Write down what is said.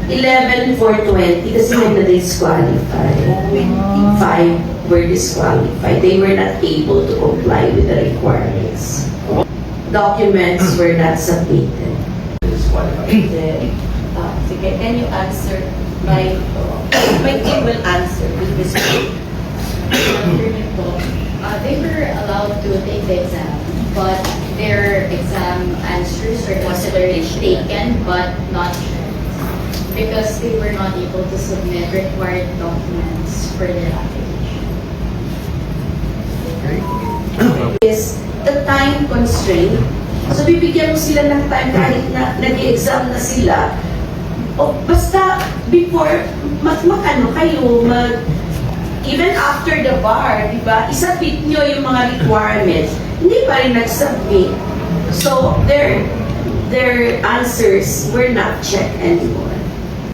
11 for 20 kasi may na-disqualify. 5 were disqualified. They were not able to comply with the requirements. Documents were not submitted. Sige, can you answer my team will answer with this. They were allowed to take the exam, but their exam answers were considered taken but not because they were not able to submit required documents for their application. Is the time constraint. So bibigyan mo sila ng time kahit na nag-exam na sila. O basta before, even after the bar, di ba, isubmit nyo yung mga requirements. Hindi pa rin nag-submit. So their answers were not checked anymore.